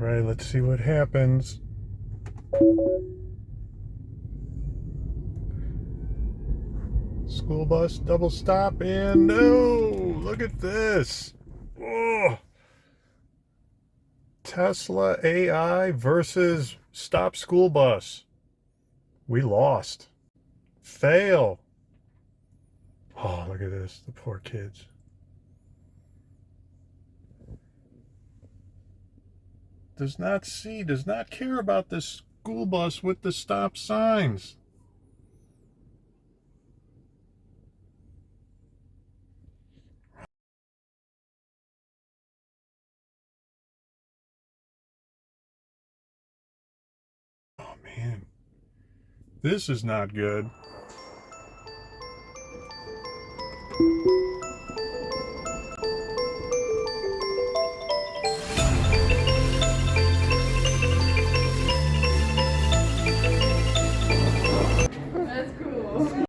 right, let's see what happens. School bus double stop and no! Look at this. Oh, Tesla AI versus stop school bus. We lost. Fail. Oh, look at this. The poor kids. Does not care about this school bus with the stop signs. Oh, man. This is not good.